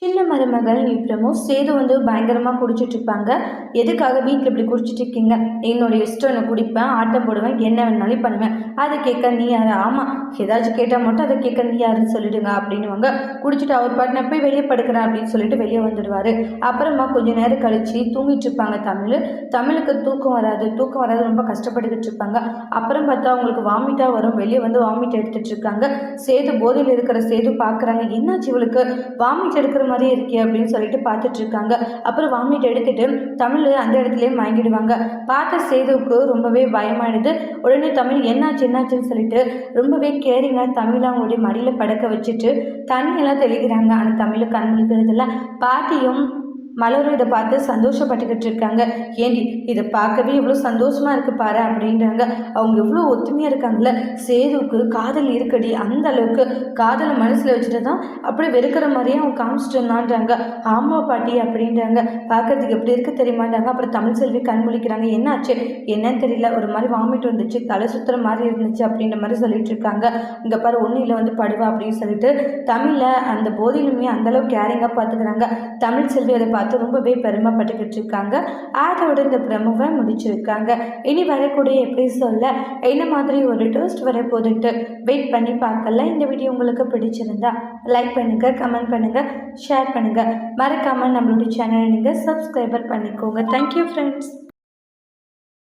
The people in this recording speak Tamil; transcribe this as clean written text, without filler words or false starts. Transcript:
சின்ன மருமகள் இப்புறமும் சேது பயங்கரமாக குடிச்சிட்ருப்பாங்க. எதுக்காக வீட்டில் இப்படி குடிச்சிட்டு இருக்கீங்க? என்னுடைய இஷ்டம், நான் குடிப்பேன், ஆட்டம் போடுவேன், என்ன வேணாலும் பண்ணுவேன். அதை கேட்க நீ யார்? ஆமாம், ஏதாச்சும் கேட்டால் மட்டும் அதை கேட்க நீ யாருன்னு சொல்லிடுங்க அப்படின்னுவாங்க. குடிச்சிட்டு அவர் பாட்டு நான் போய் வெளியே படுக்கிறேன் அப்படின்னு சொல்லிட்டு வெளியே வந்துடுவார். அப்புறமா கொஞ்சம் நேரம் கழித்து தூங்கிட்டு இருப்பாங்க. தமிழுக்கு தூக்கம் வராது, ரொம்ப கஷ்டப்பட்டுக்கிட்டு இருப்பாங்க. அப்புறம் பார்த்தா அவங்களுக்கு வாமிட்டாக வரும். வெளியே வாமிட் எடுத்துட்டு இருக்காங்க. சேது போதையில் இருக்கிற சேது பார்க்குறாங்க. என்னாச்சு இவளுக்கு வாமிட் எடுக்கிற மாதிரியே இருக்கே அப்படின்னு சொல்லிட்டு பார்த்துட்டு இருக்காங்க. அப்புறம் வாமிட் எடுத்துட்டு தமிழ் அந்த இடத்துலயே மயங்கிடுவாங்க. பார்த்த சேதுவுக்கு ரொம்பவே பயமாயிடுது. உடனே தமிழ் என்னாச்சுன்னு சொல்லிட்டு ரொம்பவே கேரிங்காக தமிழை அவங்களுடைய மடியில் படுக்க வச்சுட்டு தண்ணியெல்லாம் தெளிக்கிறாங்க. ஆனால் தமிழ் கண் முழிக்கிறதுல பாட்டியும் மலரும் இதை பார்த்து சந்தோஷப்பட்டுக்கிட்டு இருக்காங்க. ஏண்டி இதை பார்க்கவே இவ்வளோ சந்தோஷமாக இருக்கு பாரு அப்படின்றாங்க. அவங்க எவ்வளோ ஒத்துமையாக இருக்காங்கல்ல. சேதுவுக்கு காதல் இருக்கடி, அந்த அளவுக்கு காதலை மனசில் வச்சுட்டு தான் அப்படியே வெறுக்கிற மாதிரியே அவங்க காமிச்சிட்டு இருந்தான்றாங்க. ஆமா பாட்டி அப்படின்றாங்க. பார்க்கறதுக்கு எப்படி இருக்கு தெரியுமான்றாங்க. அப்புறம் தமிழ் செல்வி கண் முழிக்கிறாங்க. என்னாச்சு என்னன்னு தெரியல, ஒரு மாதிரி வாமிட் வந்துச்சு, தலை சுற்றுற மாதிரி இருந்துச்சு அப்படின்ற மாதிரி சொல்லிட்டு இருக்காங்க. இங்கே பாரு ஒன்றும் இல்லை படுவா அப்படின்னு சொல்லிட்டு தமிழை அந்த போதிலுமே அந்தளவுக்கு கேரிங்காக பார்த்துக்கிறாங்க. தமிழ் செல்வி அதை பார்த்து ரொம்பவே பெருமைப்பட்டுக்கிட்டு இருக்காங்க. அதோட இந்த பிரமுவை முடிச்சிருக்காங்க. இனி வரக்கூடிய எபிசோட்ல என்ன மாதிரி ஒரு ட்விஸ்ட் வர போதுன்ட்டு வெயிட் பண்ணி பார்க்கலாம். இந்த வீடியோ உங்களுக்கு பிடிச்சிருந்தா லைக் பண்ணுங்க, கமெண்ட் பண்ணுங்க, ஷேர் பண்ணுங்க. மறக்காம நம்மளோட சேனலை நீங்க சப்ஸ்கிரைபர் பண்ணிக்கோங்க. Thank you friends.